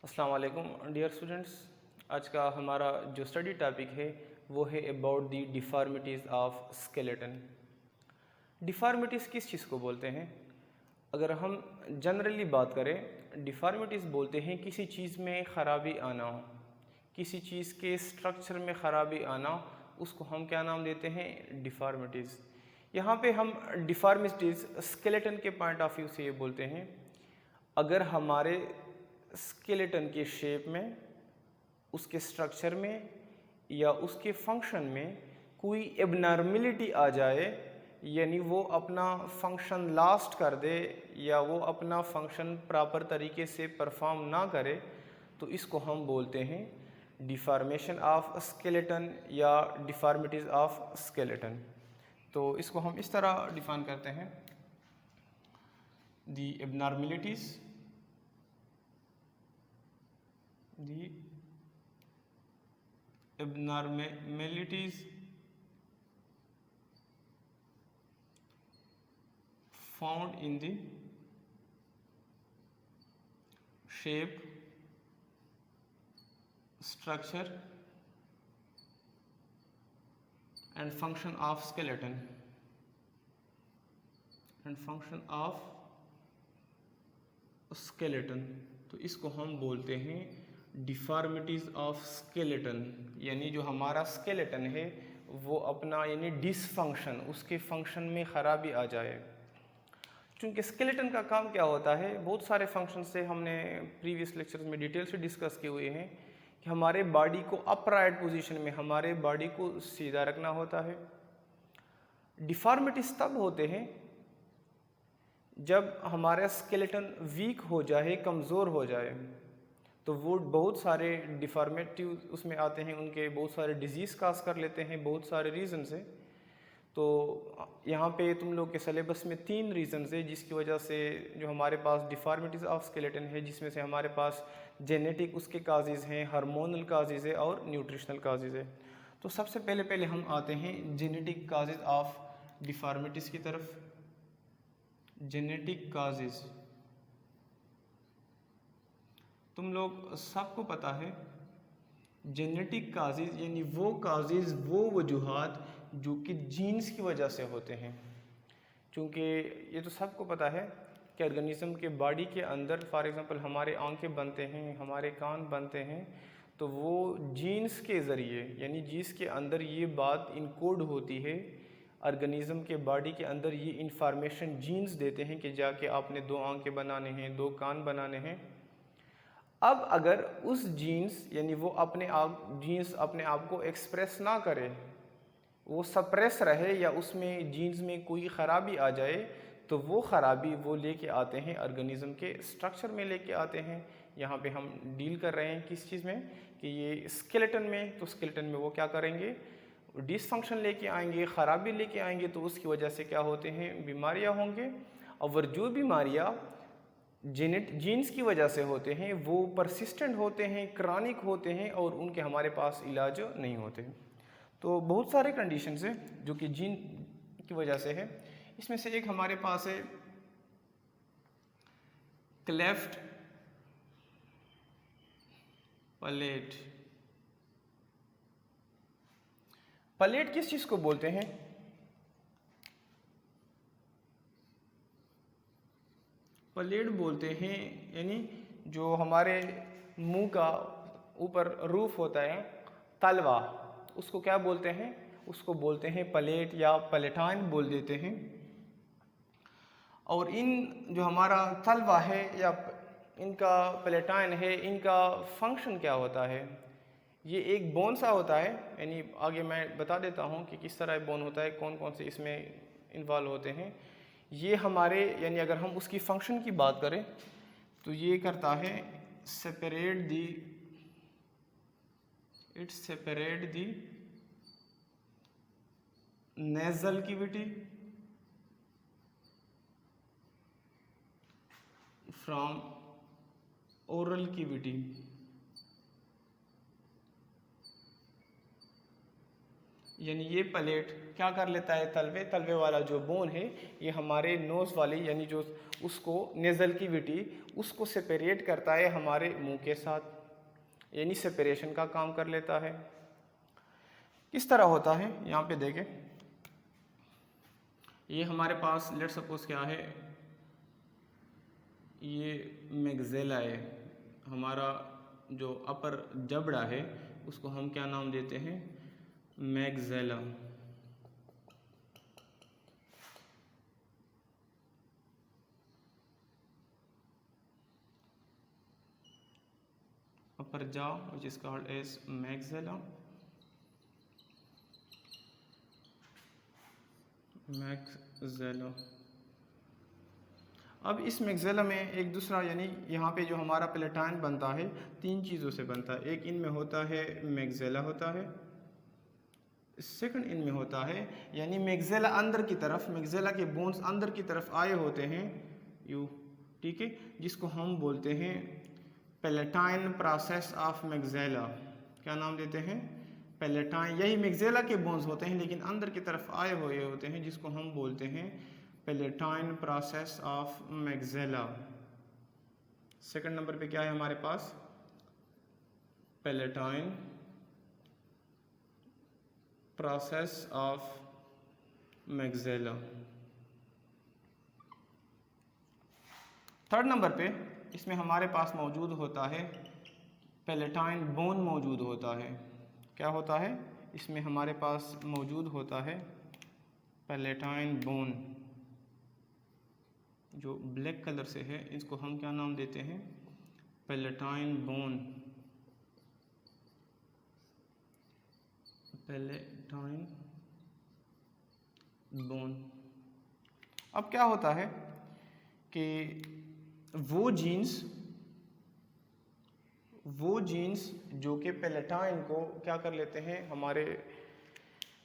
अस्सलाम वालेकुम dear students. आज का हमारा जो स्टडी टॉपिक है वो है अबाउट दी डिफ़ॉर्मिटीज़ ऑफ स्केलेटन। डिफ़ॉर्मिटीज़ किस चीज़ को बोलते हैं? अगर हम जनरली बात करें, डिफ़ॉर्मिटीज़ बोलते हैं किसी चीज़ में ख़राबी आना, किसी चीज़ के स्ट्रक्चर में ख़राबी आना, उसको हम क्या नाम देते हैं? डिफ़ॉर्मिटीज़। यहाँ पे हम डिफ़ॉर्मिटीज़ स्केलेटन के पॉइंट ऑफ व्यू से ये बोलते हैं, अगर हमारे स्केलेटन के शेप में, उसके स्ट्रक्चर में या उसके फंक्शन में कोई एबनॉर्मलिटी आ जाए, यानी वो अपना फंक्शन लास्ट कर दे या वो अपना फंक्शन प्रॉपर तरीके से परफॉर्म ना करे, तो इसको हम बोलते हैं डिफॉर्मेशन ऑफ स्केलेटन या डिफॉर्मिटीज़ ऑफ स्केलेटन। तो इसको हम इस तरह डिफाइन करते हैं, दी abnormalities, the abnormalities found in the shape, structure and function of skeleton तो इसको हम बोलते हैं डिफॉर्मिटीज़ ऑफ स्केलेटन। यानी जो हमारा स्केलेटन है वो अपना यानी डिसफंक्शन, उसके फंक्शन में ख़राबी आ जाए। चूँकि स्केलेटन का काम क्या होता है, बहुत सारे फंक्शन से हमने प्रीवियस लेक्चर्स में डिटेल से डिस्कस किए हुए हैं कि हमारे बॉडी को अपराइट पोजीशन में, हमारे बॉडी को सीधा रखना होता है। डिफॉर्मिटीज़ तब होते हैं जब हमारा स्केलेटन वीक हो जाए, कमज़ोर हो जाए, तो वो बहुत सारे डिफॉर्मेटिव उसमें आते हैं, उनके बहुत सारे डिजीज़ काज कर लेते हैं, बहुत सारे रीज़न से। तो यहाँ पे तुम लोग के सिलेबस में 3 रीज़न्स है जिसकी वजह से जो हमारे पास डिफॉर्मिटीज़ ऑफ स्केलेटन है, जिसमें से हमारे पास जेनेटिक उसके काजेज़ हैं, हार्मोनल काजेज़ है और न्यूट्रिशनल काजेज़ है। तो सबसे पहले हम आते हैं जेनेटिक काजेज़ ऑफ डिफॉर्मिटीज़ की तरफ। जेनेटिक काजेज़, तुम लोग सबको पता है जेनेटिक काजेज़ यानी वो काजेज़, वो वजूहात जो कि जीन्स की वजह से होते हैं। क्योंकि ये तो सबको पता है कि ऑर्गेनिज्म के बॉडी के अंदर फॉर एग्जांपल हमारे आंखें बनते हैं, हमारे कान बनते हैं, तो वो जीन्स के ज़रिए यानी जीन्स के अंदर ये बात इनकोड होती है, ऑर्गेनिज्म के बॉडी के अंदर ये इंफॉर्मेशन जीन्स देते हैं कि जाके आपने 2 आंखें बनाने हैं, 2 कान बनाने हैं। अब अगर उस जीन्स यानी वो जीन्स अपने आप को एक्सप्रेस ना करे, वो सप्रेस रहे या उसमें जीन्स में कोई ख़राबी आ जाए, तो वो ख़राबी वो लेके आते हैं ऑर्गेनिज्म के स्ट्रक्चर में लेके आते हैं। यहाँ पे हम डील कर रहे हैं किस चीज़ में कि ये स्केलेटन में, तो स्केलेटन में वो क्या करेंगे, डिसफंक्शन लेके आएंगे, ख़राबी लेके आएंगे, तो उसकी वजह से क्या होते हैं, बीमारियाँ होंगे। और जो बीमारियाँ जीन्स की वजह से होते हैं वो परसिस्टेंट होते हैं, क्रॉनिक होते हैं और उनके हमारे पास इलाज नहीं होते। तो बहुत सारे कंडीशंस हैं जो कि जीन की वजह से है। इसमें से एक हमारे पास है क्लेफ्ट पलेट। पलेट किस चीज़ को बोलते हैं? पलेट बोलते हैं यानी जो हमारे मुंह का ऊपर रूफ होता है, तलवा, उसको क्या बोलते हैं? उसको बोलते हैं पलेट या पलेटाइन बोल देते हैं। और इन जो हमारा तलवा है या इनका पलेटाइन है, इनका फंक्शन क्या होता है? ये एक बोन सा होता है, यानी आगे मैं बता देता हूँ कि किस तरह बोन होता है, कौन कौन से इसमें इन्वॉल्व होते हैं। ये हमारे यानी अगर हम उसकी फंक्शन की बात करें तो ये करता है separate the nasal cavity from oral cavity. यानी ये प्लेट क्या कर लेता है, तलवे वाला जो बोन है ये हमारे नोज़ वाली यानी जो उसको नेज़ल कैविटी उसको सेपरेट करता है हमारे मुंह के साथ, यानी सेपरेशन का काम कर लेता है। किस तरह होता है यहाँ पे देखें, ये हमारे पास लेट सपोज क्या है, ये मैग्जेला है, हमारा जो अपर जबड़ा है उसको हम क्या नाम देते हैं, मैग्जेला। upper jaw which is called as maxilla, अब इस मैग्जेला में एक दूसरा यानी यहाँ पे जो हमारा पेलेटाइन बनता है 3 चीज़ों से बनता है। एक इनमें होता है मैग्जेला होता है, सेकंड इनमें होता है यानी मैग्जेला अंदर की तरफ, मैग्जेला के बोन्स अंदर की तरफ आए होते हैं यू, ठीक है, जिसको हम बोलते हैं पेलेटाइन प्रोसेस ऑफ मैग्जेला। क्या नाम देते हैं, पेलेटाइन। यही मैग्जेला के बोन्स होते हैं लेकिन अंदर की तरफ आए हुए होते हैं जिसको हम बोलते हैं palatine process of maxilla. Second number पे क्या है हमारे पास, palatine process of maxilla. Third number पे इसमें हमारे पास मौजूद होता है पेलेटाइन बोन मौजूद होता है। क्या होता है, इसमें हमारे पास मौजूद होता है पेलेटाइन बोन जो ब्लैक कलर से है, इसको हम क्या नाम देते हैं, पेलेटाइन बोन, पेलेटाइन बोन। अब क्या होता है कि वो जीन्स जो कि पेलेटाइन को क्या कर लेते हैं, हमारे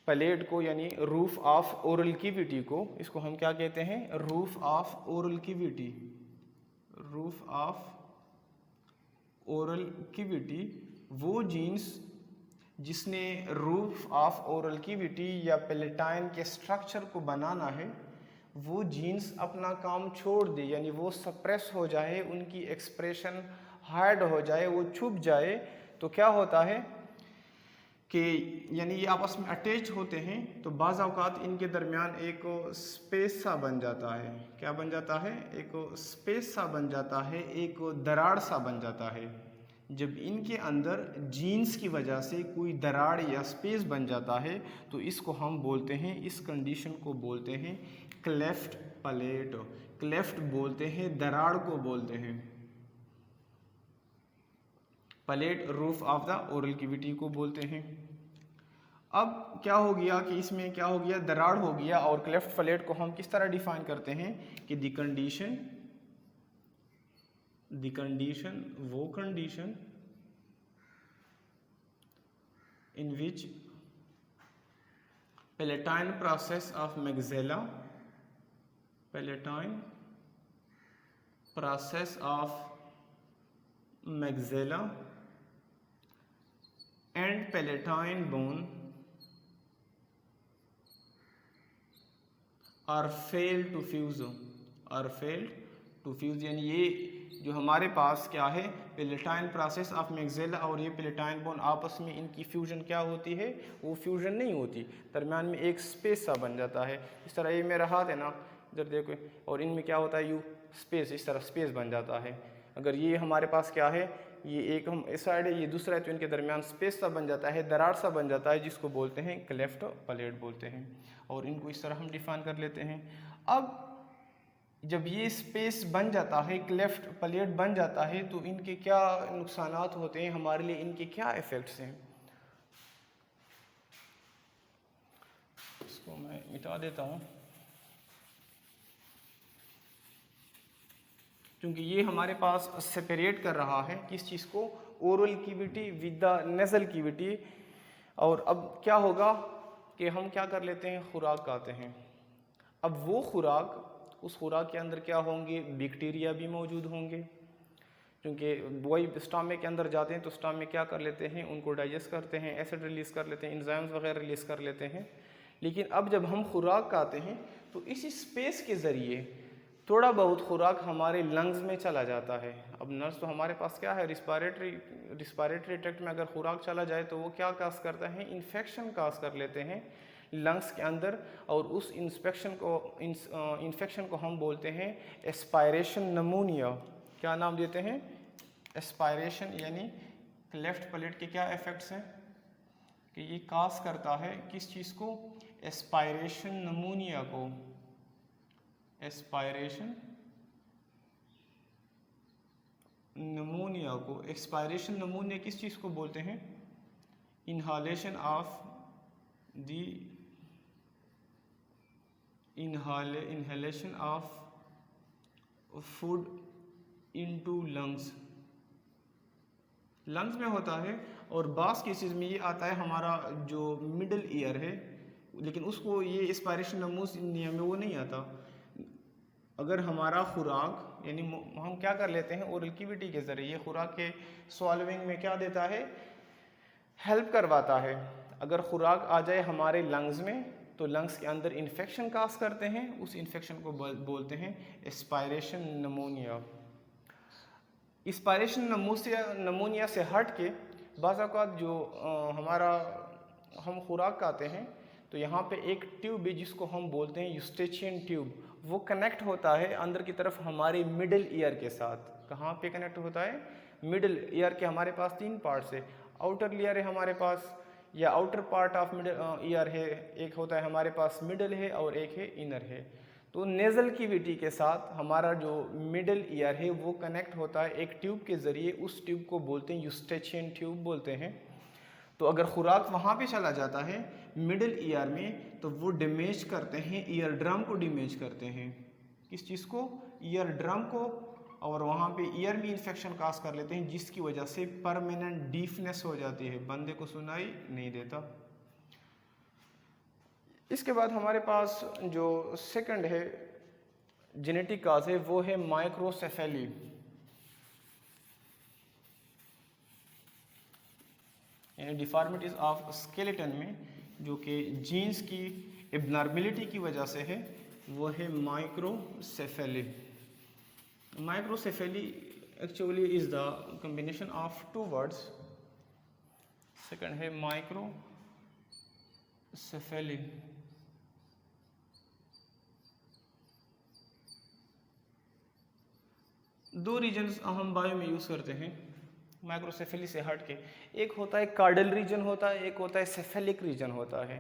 प्लेट को यानी रूफ ऑफ ओरल कैविटी को, इसको हम क्या कहते हैं, roof of oral cavity, roof of oral cavity. वो जीन्स जिसने रूफ ऑफ ओरल कैविटी या पेलेटाइन के स्ट्रक्चर को बनाना है, वो जीन्स अपना काम छोड़ दे यानी वो सप्रेस हो जाए, उनकी एक्सप्रेशन हार्ड हो जाए, वो छुप जाए, तो क्या होता है कि यानी ये आपस में अटैच होते हैं तो बाज़ औक़ात इनके दरमियान एक स्पेस सा बन जाता है। क्या बन जाता है, एक स्पेस सा बन जाता है, एक दरार सा बन जाता है। जब इनके अंदर जीन्स की वजह से कोई दरार या स्पेस बन जाता है तो इसको हम बोलते हैं, इस कंडीशन को बोलते हैं क्लेफ्ट प्लेट। क्लेफ्ट बोलते हैं, दरार को बोलते हैं, plate roof of the oral cavity को बोलते हैं। अब क्या हो गया कि इसमें क्या हो गया, दरार हो गया, और क्लेफ्ट प्लेट को हम किस तरह डिफाइन करते हैं कि द कंडीशन वो condition in which palatine process of maxilla, palatine process of maxilla and palatine bone are fail to fuse, यानी ये जो हमारे पास क्या है, पेलेटाइन प्रोसेस ऑफ मैग्जेला और ये पेलेटाइन बोन आपस में इनकी फ्यूजन क्या होती है, वो फ्यूजन नहीं होती, दरम्यान में एक स्पेस सा बन जाता है। इस तरह ये मेरा हाथ है ना, इधर देखो, और इनमें क्या होता है, यू स्पेस, इस तरह स्पेस बन जाता है। अगर ये हमारे पास क्या है, ये एक हम इस साइड है, ये दूसरा है, तो इनके दरमियान स्पेस सा बन जाता है, दरार सा बन जाता है, जिसको बोलते हैं क्लेफ्ट प्लेट बोलते हैं, और इनको इस तरह हम डिफाइन कर लेते हैं। अब जब ये स्पेस बन जाता है, क्लेफ्ट प्लेट बन जाता है, तो इनके क्या नुकसानात होते हैं हमारे लिए, इनके क्या इफ़ेक्ट्स हैं, इसको मैं मिटा देता हूँ क्योंकि ये हमारे पास सेपरेट कर रहा है किस चीज़ को, oral cavity with the nasal cavity. और अब क्या होगा कि हम क्या कर लेते हैं, खुराक खाते हैं। अब वो खुराक, उस खुराक के अंदर क्या होंगे, बैक्टीरिया भी मौजूद होंगे, क्योंकि वही स्टमक के अंदर जाते हैं तो स्टमक क्या कर लेते हैं, उनको डाइजेस्ट करते हैं, एसिड रिलीज़ कर लेते हैं, एंजाइम्स वगैरह रिलीज़ कर लेते हैं। लेकिन अब जब हम खुराक खाते हैं तो इसी स्पेस के ज़रिए थोड़ा बहुत खुराक हमारे लंग्स में चला जाता है। अब नर्स तो हमारे पास क्या है, रिस्पायरेटरी ट्रैक्ट में अगर खुराक चला जाए तो वो क्या काज करता है, इन्फेक्शन काज कर लेते हैं लंग्स के अंदर, और उस इन्फेक्शन को हम बोलते हैं एस्पायरेशन नमूनिया। क्या नाम देते हैं, एस्पायरेशन। यानी लेफ्ट प्लेट के क्या इफेक्ट्स हैं कि ये काज करता है किस चीज़ को, एस्पायरेशन नमूनिया को। एस्पायरेशन नमूनिया को, एक्सपायरेशन नमूनिया किस चीज़ को बोलते हैं, inhalation of the inhalation of food into lungs. Lungs में होता है, और बास केसेस में ये आता है हमारा जो मिडल ईयर है, लेकिन उसको ये एस्पायरेशन नमूनिया में वो नहीं आता। अगर हमारा खुराक, यानी हम क्या कर लेते हैं ओरल कैविटी के ज़रिए खुराक के सॉल्विंग में क्या देता है, हेल्प करवाता है। अगर खुराक आ जाए हमारे लंग्स में तो लंग्स के अंदर इन्फेक्शन काज करते हैं, उस इन्फेक्शन को बोलते हैं एस्पायरेशन नमूनिया। एस्पायरेशन नमूनिया से हट के बाज़ औक़ात जो हम खुराक खाते हैं तो यहाँ पे एक ट्यूब है जिसको हम बोलते हैं यूस्टेचियन ट्यूब, वो कनेक्ट होता है अंदर की तरफ हमारे मिडल ईयर के साथ। कहाँ पे कनेक्ट होता है, मिडल ईयर के हमारे पास 3 पार्ट्स है, आउटर लेयर है हमारे पास, या outer part of middle ear है, एक होता है हमारे पास मिडल है, और एक है इनर है। तो नेज़ल कैविटी के साथ हमारा जो मिडल ईयर है वो कनेक्ट होता है एक ट्यूब के ज़रिए, उस ट्यूब को बोलते हैं यूस्टेचियन ट्यूब बोलते हैं। तो अगर खुराक वहाँ पे चला जाता है मिडल ईयर में तो वो डैमेज करते हैं, ईयर ड्रम को डैमेज करते हैं। किस चीज़ को, ईयर ड्रम को, और वहाँ पे ईयर में इन्फेक्शन काज कर लेते हैं, जिसकी वजह से परमानेंट डीफनेस हो जाती है, बंदे को सुनाई नहीं देता। इसके बाद हमारे पास जो सेकंड है जेनेटिक काज है वो है माइक्रोसेफेली। यानी डिफॉर्मिटीज ऑफ स्केलेटन में जो कि जीन्स की एबनॉर्मेलिटी की वजह से है, वो है microcephaly. Microcephaly actually is the combination of 2 words. Second है माइक्रोसेफेली। दो रीजन्स हम बायो में यूज़ करते हैं माइक्रोसेफेली से हट के, एक होता है कार्डल रीजन होता है, एक होता है सेफेलिक रीजन होता है।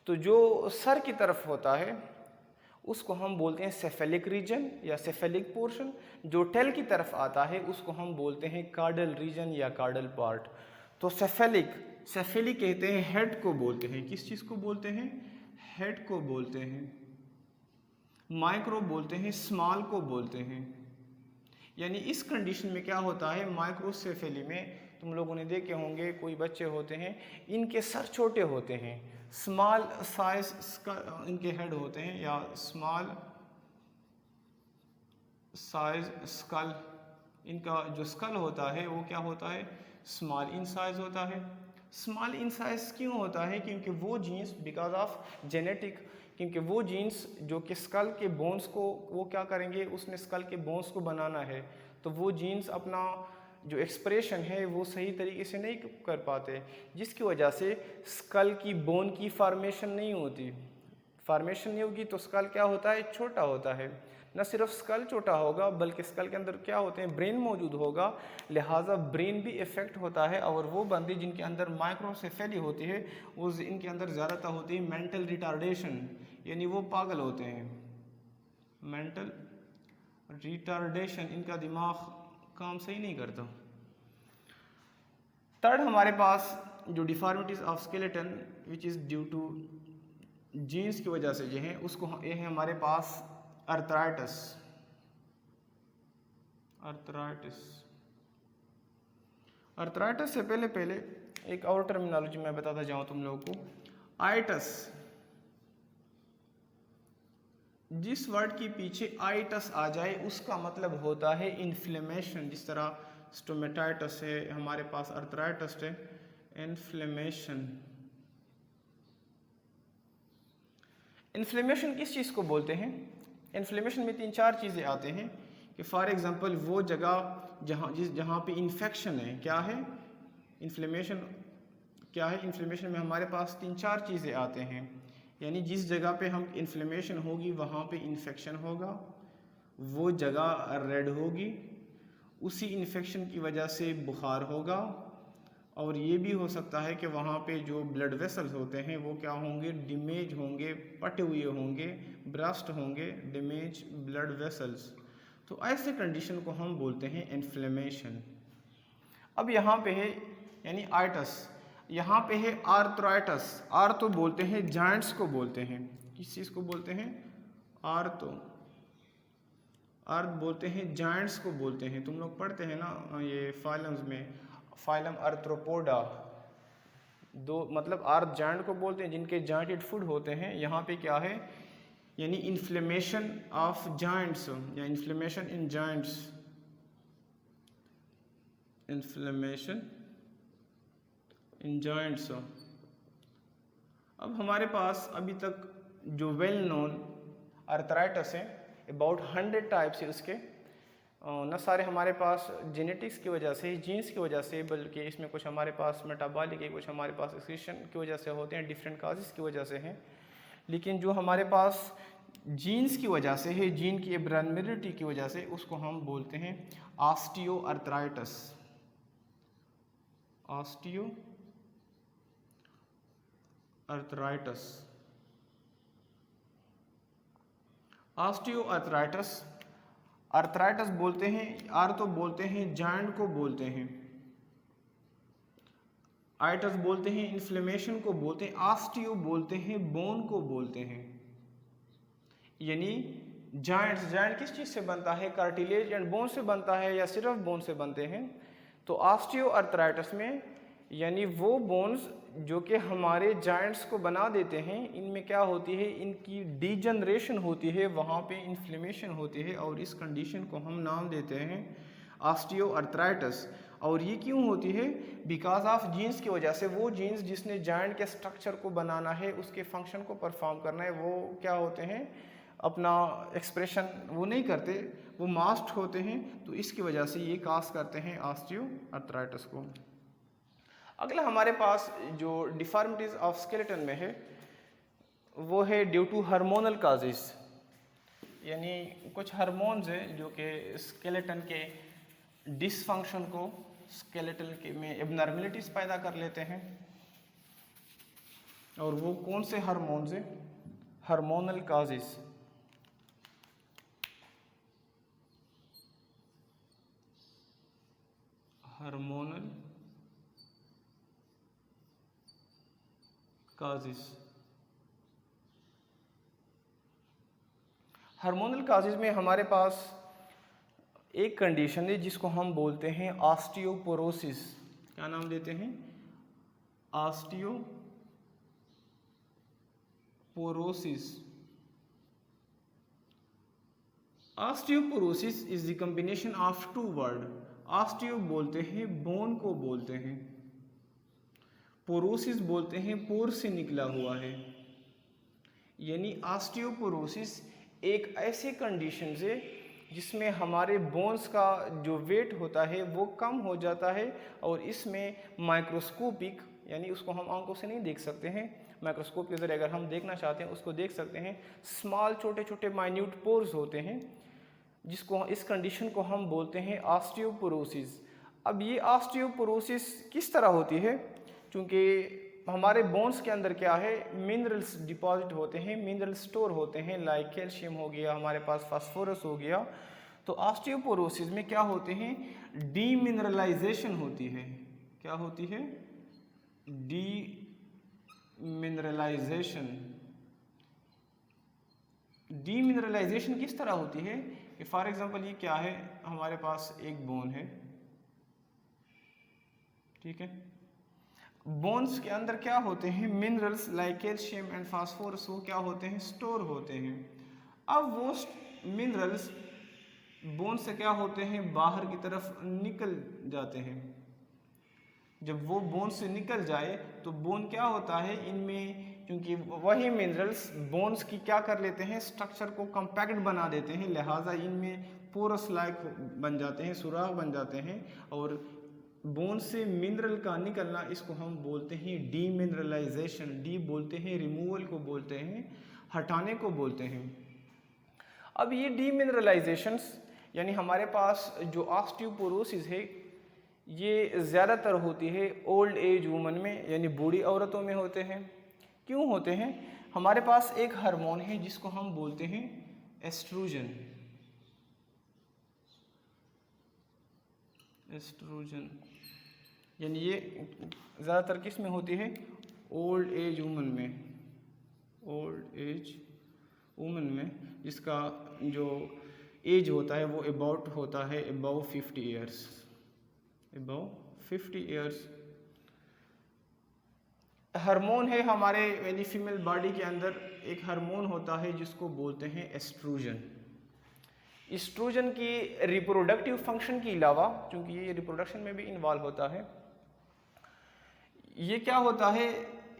तो जो सर की तरफ होता है उसको हम बोलते हैं सेफेलिक रीजन या सेफेलिक पोर्शन, जो टेल की तरफ आता है उसको हम बोलते हैं कार्डल रीजन या कार्डल पार्ट। तो सेफेलिक कहते हैं हेड को बोलते हैं, किस चीज़ को बोलते हैं, हेड को बोलते हैं। माइक्रो बोलते हैं स्मॉल को बोलते हैं। यानी इस कंडीशन में क्या होता है, माइक्रोसेफेली में तुम लोगों ने देखे होंगे कोई बच्चे होते हैं इनके सर छोटे होते हैं, स्मॉल साइज इनके हेड होते हैं, या स्मॉल साइज स्कल, इनका जो स्कल होता है वो क्या होता है, स्मॉल इन साइज होता है। स्मॉल इन साइज क्यों होता है, क्योंकि वो जीन्स बिकॉज ऑफ जेनेटिक, क्योंकि वो जीन्स जो कि स्कल के बोन्स को वो क्या करेंगे, उसने स्कल के बोन्स को बनाना है, तो वो जीन्स अपना जो एक्सप्रेशन है वो सही तरीके से नहीं कर पाते, जिसकी वजह से स्कल की बोन की फॉर्मेशन नहीं होती। फॉर्मेशन नहीं होगी तो स्कल क्या होता है, छोटा होता है। न सिर्फ स्कल छोटा होगा बल्कि स्कल के अंदर क्या होते हैं, ब्रेन मौजूद होगा, लिहाजा ब्रेन भी इफेक्ट होता है। और वो बंदे जिनके अंदर माइक्रोसेफेली होती है वो इनके अंदर ज़्यादातर होती है मेंटल रिटार्डेशन, यानी वो पागल होते हैं, मेंटल रिटार्डेशन, इनका दिमाग काम सही नहीं करता। थर्ड हमारे पास जो deformities of skeleton which is due to genes की वजह से ये है, उसको ये है हमारे पास अर्थराइटिस। अर्थराइटिस से पहले एक और टर्मिनोलॉजी मैं बताता जाऊँ तुम लोगों को, आइटस। जिस वर्ड के पीछे आइटस आ जाए उसका मतलब होता है इन्फ्लेमेशन। जिस तरह स्टोमेटाइटस है, हमारे पास अर्थराइटस है, इन्फ्लेमेशन। इन्फ्लेमेशन किस चीज़ को बोलते हैं? इन्फ्लेमेशन में 3-4 चीज़ें आते हैं कि फॉर एग्जांपल वो जगह जहाँ पे इन्फेक्शन है, क्या है इन्फ्लेमेशन, क्या है इन्फ्लेमेशन में हमारे पास 3-4 चीज़ें आते हैं। यानी जिस जगह पे हम इन्फ्लेमेशन होगी वहाँ पे इन्फेक्शन होगा, वो जगह रेड होगी, उसी इन्फेक्शन की वजह से बुखार होगा, और ये भी हो सकता है कि वहाँ पे जो ब्लड वेसल्स होते हैं वो क्या होंगे, डैमेज होंगे, पटे हुए होंगे, ब्रस्ट होंगे, डैमेज ब्लड वेसल्स। तो ऐसे कंडीशन को हम बोलते हैं इन्फ्लेमेशन। अब यहाँ पे है यानी आइटस, यहाँ पे है आर्थराइटस। आर्थो बोलते हैं जॉइंट्स को बोलते हैं, किस चीज़ को बोलते हैं? आर्थो। अर्थ बोलते हैं जॉइंट्स को बोलते हैं। तुम लोग पढ़ते हैं ना ये फाइलम्स में, फाइलम आर्थ्रोपोडा, दो मतलब आर्थ जॉइंट को बोलते हैं जिनके जॉइंटेड फूड होते हैं। यहाँ पे क्या है यानी इन्फ्लेमेशन ऑफ जॉइंट्स या inflammation in joints, inflammation in joints. अब हमारे पास अभी तक जो वेल नोन अर्थराइटस है, अबाउट 100 टाइप्स है उसके। न सारे हमारे पास जेनेटिक्स की वजह से, जीन्स की वजह से, बल्कि इसमें कुछ हमारे पास मेटाबॉलिक है, कुछ हमारे पास एक्सक्रीशन की वजह से होते हैं, डिफरेंट काजेस की वजह से हैं। लेकिन जो हमारे पास जीन्स की वजह से है, जीन की एब्नॉर्मेलिटी की वजह से, उसको हम बोलते हैं osteo arthritis. Osteo arthritis. Osteo arthritis, arthritis बोलते हैं, आर्थो बोलते हैं जॉइंट को बोलते हैं, आइटस बोलते हैं इन्फ्लेमेशन को बोलते हैं, ऑस्टियो बोलते हैं बोन को बोलते हैं। यानी जॉइंट्स, जॉइंट किस चीज़ से बनता है? कार्टिलेज एंड बोन से बनता है या सिर्फ बोन से बनते हैं? तो ऑस्टियो अर्थराइटस में यानी वो बोन्स जो कि हमारे जॉइंट्स को बना देते हैं, इनमें क्या होती है, इनकी डीजनरेशन होती है, वहाँ पे इन्फ्लेमेशन होती है, और इस कंडीशन को हम नाम देते हैं ऑस्टियो अर्थराइटस। और ये क्यों होती है? बिकॉज ऑफ जीन्स की वजह से। वो जीन्स जिसने जॉइंट के स्ट्रक्चर को बनाना है, उसके फंक्शन को परफॉर्म करना है, वो क्या होते हैं, अपना एक्सप्रेशन वो नहीं करते, वो मास्ट होते हैं। तो इसकी वजह से ये काज करते हैं ऑस्टियो अर्थराइटस को। अगला हमारे पास जो डिफॉर्मिटीज ऑफ स्केलेटन में है वो है ड्यू टू हार्मोनल काजेस। यानी कुछ हार्मोन्स हैं जो कि स्केलेटन के डिसफंक्शन को, स्केलेटन के में एबनॉर्मेलिटीज पैदा कर लेते हैं। और वो कौन से हार्मोन्स हैं? Hormonal causes. Hormonal causes. Hormonal causes में हमारे पास एक कंडीशन है जिसको हम बोलते हैं ऑस्टियोपोरोसिस। क्या नाम देते हैं? Osteoporosis. Osteoporosis is the combination of two word. Osteo बोलते हैं बोन को बोलते हैं, पोरोसिस बोलते हैं पोर से निकला हुआ है। यानी ऑस्टियोपोरोसिस एक ऐसी कंडीशन है जिसमें हमारे बोन्स का जो वेट होता है वो कम हो जाता है, और इसमें माइक्रोस्कोपिक, यानी उसको हम आंखों से नहीं देख सकते हैं, माइक्रोस्कोप के जरिए अगर हम देखना चाहते हैं उसको देख सकते हैं, स्मॉल छोटे छोटे माइन्यूट पोर्स होते हैं, जिसको इस कंडीशन को हम बोलते हैं ऑस्टियोपोरोसिस। अब ये ऑस्टियोपोरोसिस किस तरह होती है? क्योंकि हमारे बोन्स के अंदर क्या है, मिनरल्स डिपॉजिट होते हैं, मिनरल स्टोर होते हैं, लाइक कैल्शियम हो गया, हमारे पास फास्फोरस हो गया। तो ऑस्टियोपोरोसिस में क्या होते हैं, डीमिनरलाइजेशन होती है। क्या होती है? डीमिनरलाइजेशन। डीमिनरलाइजेशन किस तरह होती है कि फॉर एग्जांपल ये क्या है, हमारे पास एक बोन है, ठीक है, बोन्स के अंदर क्या होते हैं, minerals like calcium and phosphorus, वो क्या होते हैं, स्टोर होते हैं। अब वो मिनरल्स बोन से क्या होते हैं, बाहर की तरफ निकल जाते हैं। जब वो बोन से निकल जाए तो बोन क्या होता है, इनमें क्योंकि वही मिनरल्स बोन्स की क्या कर लेते हैं, स्ट्रक्चर को कम्पैक्ट बना देते हैं, लिहाजा इनमें पोरस लाइक बन जाते हैं, सुराख बन जाते हैं। और बोन से मिनरल का निकलना, इसको हम बोलते हैं डीमिनरलाइजेशन। डी बोलते हैं रिमूवल को बोलते हैं, हटाने को बोलते हैं। अब ये डीमिनरलाइजेशंस यानी हमारे पास जो ऑस्टियोपोरोसिस है ये ज़्यादातर होती है ओल्ड एज वुमन में, यानी बूढ़ी औरतों में होते हैं। क्यों होते हैं? हमारे पास एक हार्मोन है जिसको हम बोलते हैं एस्ट्रोजन। एस्ट्रोजन यानी ये ज़्यादातर किस में होती है, ओल्ड एज वुमन में। ओल्ड एज वुमन में जिसका जो एज होता है वो अबाउट होता है about 50 years, about 50 years. Hormone है हमारे यानी फीमेल बॉडी के अंदर एक हार्मोन होता है जिसको बोलते हैं एस्ट्रोजन। एस्ट्रोजन की रिप्रोडक्टिव फंक्शन के अलावा, क्योंकि ये रिप्रोडक्शन में भी इन्वॉल्व होता है, ये क्या होता है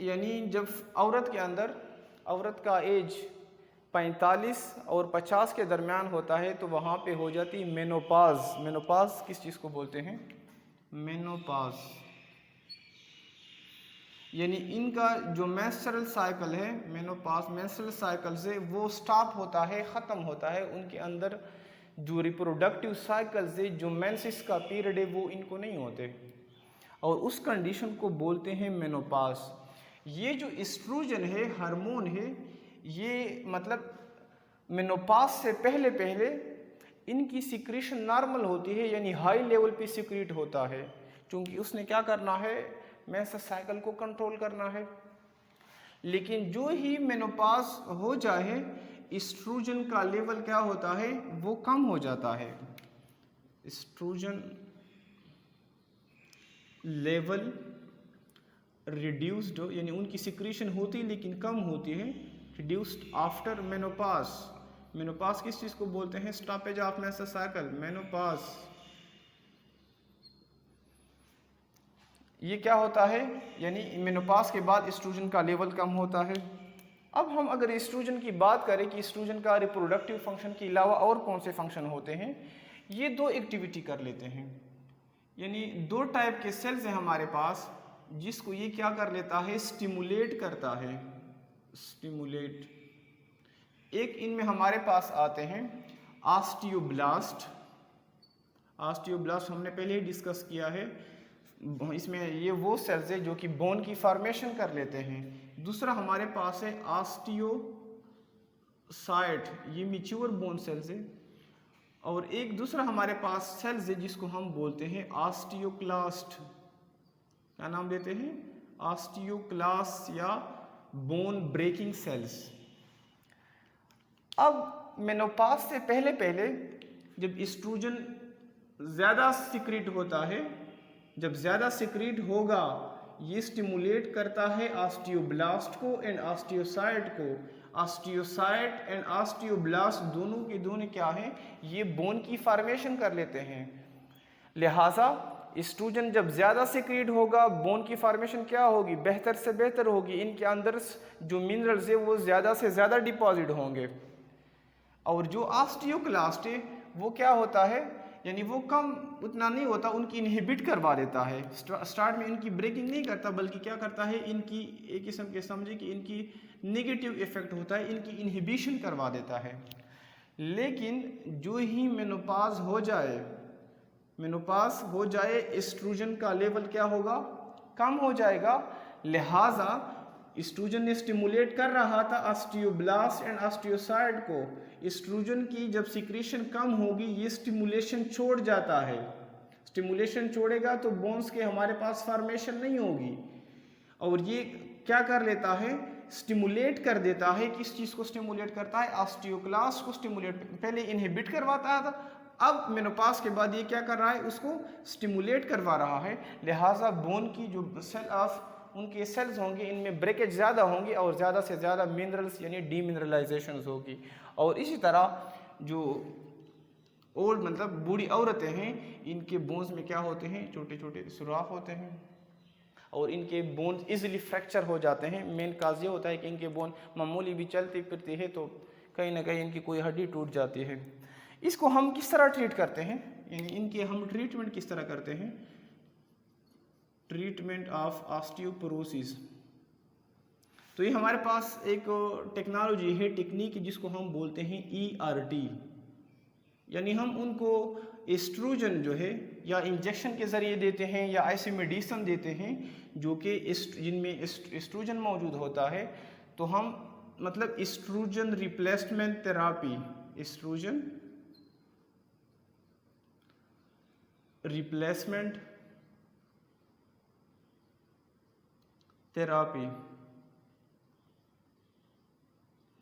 यानी जब औरत के अंदर औरत का एज 45 और 50 के दरमियान होता है तो वहाँ पे हो जाती मेनोपाज। मेनोपाज किस चीज़ को बोलते हैं, मेनोपाज। यानी इनका जो मेंस्ट्रुअल साइकिल है, मेनोपाज मेंस्ट्रुअल साइकिल से वो स्टॉप होता है, ख़त्म होता है। उनके अंदर जो रिप्रोडक्टिव साइकिल से जो मेंसेस का पीरियड है वो इनको नहीं होते, और उस कंडीशन को बोलते हैं मेनोपाज। ये जो एस्ट्रोजन है हार्मोन है, ये मतलब मेनोपाज से पहले पहले इनकी सिक्रीशन नॉर्मल होती है, यानी हाई लेवल पे सिक्रीट होता है, क्योंकि उसने क्या करना है, मेंस्ट्रुअल साइकिल को कंट्रोल करना है। लेकिन जो ही मेनोपाज हो जाए एस्ट्रोजन का लेवल क्या होता है, वो कम हो जाता है। एस्ट्रोजन लेवल रिड्यूस्ड, यानी उनकी सिक्रीशन होती लेकिन कम होती है, रिड्यूस्ड आफ्टर मेनोपाज। मेनोपाज किस चीज़ को बोलते हैं, stoppage of menstrual cycle, menopause. ये क्या होता है, यानी मेनोपाज के बाद एस्ट्रोजन का लेवल कम होता है। अब हम अगर एस्ट्रोजन की बात करें कि एस्ट्रोजन का रिप्रोडक्टिव फंक्शन के अलावा और कौन से फंक्शन होते हैं, ये दो एक्टिविटी कर लेते हैं। यानी दो टाइप के सेल्स हैं हमारे पास जिसको ये क्या कर लेता है, स्टिमुलेट करता है, स्टिमुलेट। एक इनमें हमारे पास आते हैं ऑस्टियोब्लास्ट। ऑस्टियोब्लास्ट हमने पहले ही डिस्कस किया है। इसमें ये वो सेल्स है जो कि बोन की फॉर्मेशन कर लेते हैं। दूसरा हमारे पास है ऑस्टियोसाइट, ये मैच्योर बोन सेल्स है। और एक दूसरा हमारे पास सेल्स है जिसको हम बोलते हैं ऑस्टियोक्लास्ट। क्या नाम देते हैं, ऑस्टियोक्लास्ट या बोन ब्रेकिंग सेल्स। अब मेनोपाज से पहले पहले जब एस्ट्रोजन ज़्यादा सिक्रीट होता है, जब ज़्यादा सिक्रीट होगा ये स्टिमुलेट करता है ऑस्टियोब्लास्ट को एंड ऑस्टियोसाइट को। ऑस्टियोसाइट एंड ऑस्टियोब्लास्ट दोनों के दोनों क्या हैं, ये बोन की फॉर्मेशन कर लेते हैं। लिहाजा एस्ट्रोजन जब ज़्यादा सिक्रीट होगा बोन की फॉर्मेशन क्या होगी, बेहतर से बेहतर होगी। इनके अंदर जो मिनरल्स है वो ज़्यादा से ज़्यादा डिपॉजिट होंगे। और जो ऑस्टियोक्लास्ट है वो क्या होता है, यानी वो कम उतना नहीं होता, उनकी इनहिबिट करवा देता है। स्टार्ट में इनकी ब्रेकिंग नहीं करता बल्कि क्या करता है, इनकी एक किस्म के समझे कि इनकी नेगेटिव इफेक्ट होता है, इनकी इनहिबिशन करवा देता है। लेकिन जो ही मेनोपाज हो जाए एस्ट्रोजन का लेवल क्या होगा, कम हो जाएगा। लिहाजा एस्ट्रोजन ने स्टिमुलेट कर रहा था ऑस्टियोब्लास्ट एंड ऑस्टियोसाइट को। एस्ट्रोजन की जब सिक्रीशन कम होगी ये स्टिमुलेशन छोड़ जाता है। स्टिमुलेशन छोड़ेगा तो बोन्स के हमारे पास फॉर्मेशन नहीं होगी। और ये क्या कर लेता है, स्टिमुलेट कर देता है। किस चीज़ को स्टिमुलेट करता है, ऑस्टियोक्लास्ट को स्टिमुलेट, पहले इनहिबिट करवाता था, अब मेनोपाज के बाद ये क्या कर रहा है, उसको स्टिमुलेट करवा रहा है। लिहाजा बोन की जो सेल ऑफ उनके सेल्स होंगे इनमें ब्रेकेज ज़्यादा होंगी और ज़्यादा से ज़्यादा मिनरल्स यानी डीमिनरलाइजेशन होगी। और इसी तरह जो ओल्ड मतलब बूढ़ी औरतें हैं, इनके बोन्स में क्या होते हैं, छोटे छोटे सुराख होते हैं और इनके बोन्स इजीली फ्रैक्चर हो जाते हैं। मेन काज ये होता है कि इनके बोन मामूली भी चलती फिरती है तो कहीं ना कहीं इनकी कोई हड्डी टूट जाती है। इसको हम किस तरह ट्रीट करते हैं, यानी इनके हम ट्रीटमेंट किस तरह करते हैं, ट्रीटमेंट ऑफ ऑस्टियोपोरोसिस। तो ये हमारे पास एक टेक्नोलॉजी है, टेक्निक जिसको हम बोलते हैं ERT, यानी हम उनको एस्ट्रोजन जो है या इंजेक्शन के ज़रिए देते हैं या ऐसे मेडिसिन देते हैं जो कि जिनमें एस्ट्रोजन मौजूद होता है। तो हम मतलब estrogen replacement therapy, estrogen replacement therapy,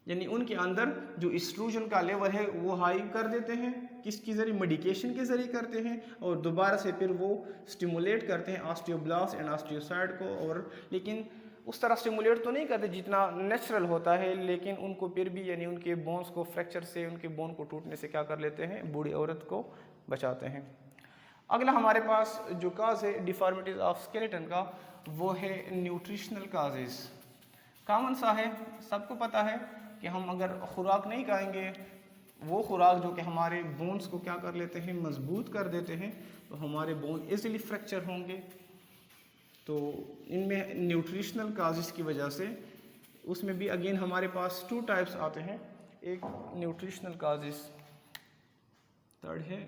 यानी उनके अंदर जो एस्ट्रोजन का लेवल है वो हाई कर देते हैं, किसके जरिए, मेडिकेशन के जरिए करते हैं और दोबारा से फिर वो स्टिमुलेट करते हैं ऑस्टियोब्लास्ट एंड ऑस्टियोसाइड को। और लेकिन उस तरह स्टिमुलेट तो नहीं करते जितना नेचुरल होता है, लेकिन उनको फिर भी यानी उनके बोन्स को फ्रैक्चर से, उनके बोन को टूटने से क्या कर लेते हैं, बूढ़ी औरत को बचाते हैं। अगला हमारे पास जो काज है डिफॉर्मिटीज ऑफ स्केलेटन का, वो है न्यूट्रिशनल काजेस। कॉमन सा है, सबको पता है कि हम अगर खुराक नहीं खाएंगे, वो खुराक जो कि हमारे बोन्स को क्या कर लेते हैं, मजबूत कर देते हैं, तो हमारे बोन इजीली फ्रैक्चर होंगे। तो इनमें न्यूट्रिशनल काजेस की वजह से, उसमें भी अगेन हमारे पास 2 टाइप्स आते हैं। एक न्यूट्रिशनल काजेस, थर्ड है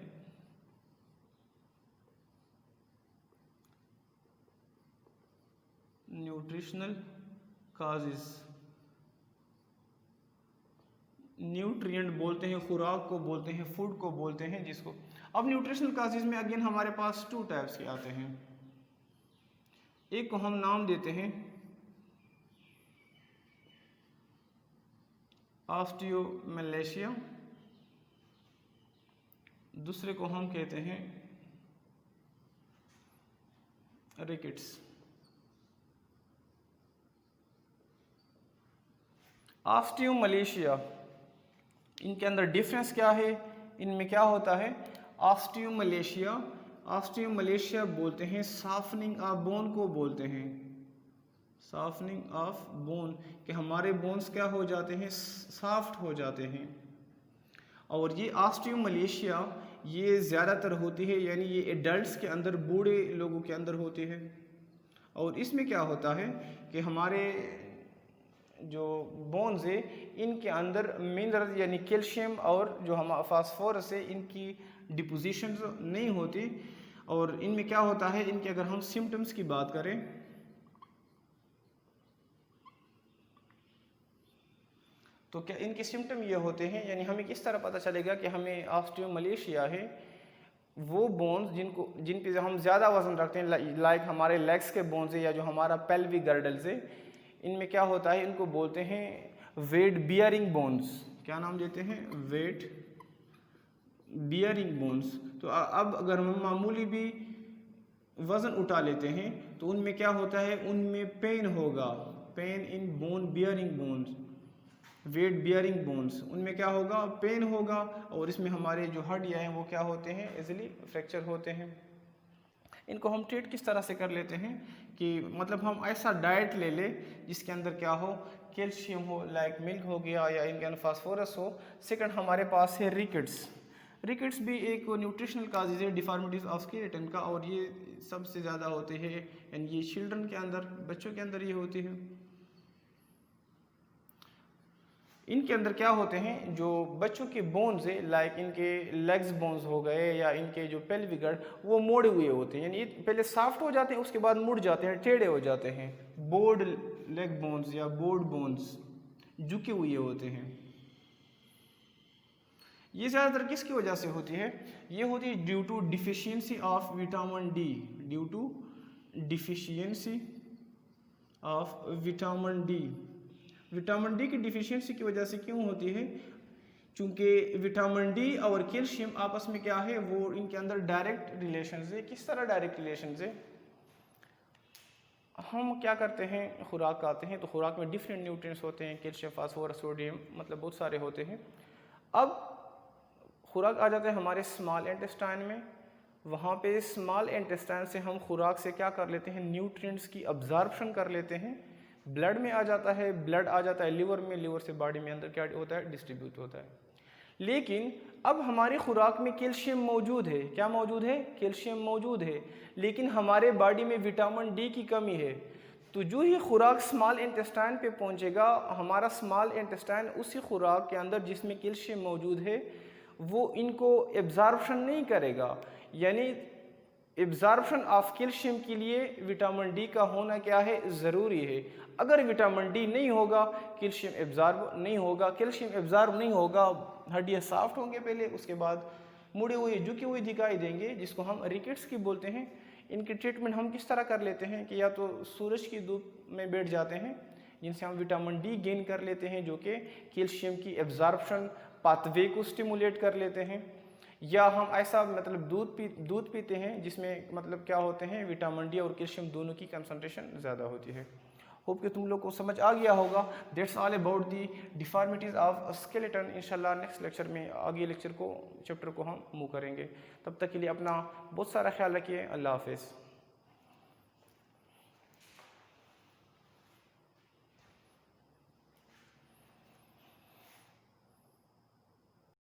न्यूट्रिशनल काजेस। न्यूट्रिएंट बोलते हैं, खुराक को बोलते हैं, फूड को बोलते हैं जिसको। अब न्यूट्रिशनल काजेस में अगेन हमारे पास 2 टाइप्स के आते हैं। एक को हम नाम देते हैं ऑस्टियोमलेशिया, दूसरे को हम कहते हैं रिकेट्स। ऑस्टियोमलेशिया, इनके अंदर डिफरेंस क्या है, इनमें क्या होता है, ऑस्टियोमलेशिया, ऑस्टियोमलेशिया बोलते हैं सॉफ्टनिंग ऑफ बोन को बोलते हैं, सॉफ्टनिंग ऑफ बोन, कि हमारे बोन्स क्या हो जाते हैं, सॉफ्ट हो जाते हैं। और ये ऑस्टियोमलेशिया ये ज़्यादातर होती है, यानी ये एडल्ट्स के अंदर, बूढ़े लोगों के अंदर होती है। और इसमें क्या होता है कि हमारे जो बोन्स है इनके अंदर मिनरल यानी कैल्शियम और जो हम फास्फोरस है इनकी डिपोजिशन नहीं होती। और इनमें क्या होता है, इनके अगर हम सिम्टम्स की बात करें तो क्या इनके सिम्टम ये होते हैं, यानी हमें किस तरह पता चलेगा कि हमें ऑस्टियोमलेशिया है, वो बोन्स जिन पे हम ज़्यादा वजन रखते हैं, लाइक हमारे लेग्स के बोन्स है या जो हमारा पेल्विक गर्डल्स है, इनमें क्या होता है, इनको बोलते हैं वेट बियरिंग बोन्स। क्या नाम देते हैं, वेट बियरिंग बोन्स। तो अब अगर हम मामूली भी वज़न उठा लेते हैं तो उनमें क्या होता है, उनमें पेन होगा, pain in bone bearing bones, weight bearing bones, उनमें क्या होगा, पेन होगा। और इसमें हमारे जो हड्डियाँ हैं वो क्या होते हैं, इजीली फ्रैक्चर होते हैं। इनको हम ट्रीट किस तरह से कर लेते हैं कि मतलब हम ऐसा डाइट ले ले जिसके अंदर क्या हो, कैल्शियम हो, लाइक मिल्क हो गया, या इनके अंदर फास्फोरस हो। सेकंड हमारे पास है रिकेट्स। रिकेट्स भी एक न्यूट्रिशनल काजेज है डिफॉर्मिटीज ऑफ स्केलेटन का, और ये सबसे ज़्यादा होते हैं, यानी ये चिल्ड्रन के अंदर, बच्चों के अंदर ये होती है। इनके अंदर क्या होते हैं, जो बच्चों के बोन्स है, लाइक इनके लेग्स बोन्स हो गए या इनके जो पेल्विक गर्ड, वो मोड़े हुए होते हैं, यानी पहले सॉफ्ट हो जाते हैं, उसके बाद मुड़ जाते हैं, टेढ़े हो जाते हैं। बोर्ड लेग बोन्स या बोर्ड बोन्स झुके हुए होते हैं। ये ज़्यादातर किसकी वजह से होती है, ये होती है due to deficiency of vitamin D, due to deficiency of vitamin D. Vitamin D की डिफिशियंसी की वजह से क्यों होती है, चूँकि विटामिन डी और कैल्शियम आपस में क्या है, वो इनके अंदर डायरेक्ट रिलेशन है। किस तरह डायरेक्ट रिलेशन है, हम क्या करते हैं, खुराक आते हैं तो खुराक में डिफरेंट न्यूट्रिएंट्स होते हैं, कैल्शियम, फास्फोरस, सोडियम, मतलब बहुत सारे होते हैं। अब खुराक आ जाता है हमारे स्मॉल इंटेस्टाइन में। वहाँ पे स्मॉल इंटेस्टाइन से हम खुराक से क्या कर लेते हैं, न्यूट्रिएंट्स की अब्जॉर्प्शन कर लेते हैं। ब्लड में आ जाता है, ब्लड आ जाता है लिवर में, लिवर से बॉडी में अंदर क्या होता है, डिस्ट्रीब्यूट होता है। लेकिन अब हमारी खुराक में कैल्शियम मौजूद है, क्या मौजूद है, कैल्शियम मौजूद है, लेकिन हमारे बॉडी में विटामिन डी की कमी है। तो जो ही खुराक स्मॉल इंटेस्टाइन पे पहुंचेगा, हमारा स्मॉल इंटेस्टाइन उसी खुराक के अंदर जिसमें कैल्शियम मौजूद है वो इनको एब्जॉर्प्शन नहीं करेगा। यानी एब्जॉर्प्शन ऑफ कैल्शियम के लिए विटामिन डी का होना क्या है, ज़रूरी है। अगर विटामिन डी नहीं होगा, कैल्शियम एब्जॉर्ब नहीं होगा, कैल्शियम एब्जॉर्ब नहीं होगा, हड्डियाँ सॉफ्ट होंगे पहले, उसके बाद मुड़े हुए झुके हुए दिखाई देंगे, जिसको हम रिकेट्स की बोलते हैं। इनकी ट्रीटमेंट हम किस तरह कर लेते हैं कि या तो सूरज की धूप में बैठ जाते हैं, जिनसे हम विटामिन डी गेन कर लेते हैं, जो कि कैल्शियम की एब्जॉर्प्शन पाथवे को स्टिमुलेट कर लेते हैं, या हम ऐसा मतलब दूध पीते हैं जिसमें मतलब क्या होते हैं, विटामिन डी और कैल्शियम दोनों की कंसंट्रेशन ज़्यादा होती है। होप कि तुम लोग को समझ आ गया होगा। That's all about the deformities of skeleton. इंशाल्लाह नेक्स्ट लेक्चर में, आगे लेक्चर को, चैप्टर को हम मूव करेंगे। तब तक के लिए अपना बहुत सारा ख्याल रखिए। अल्लाह हाफिज़।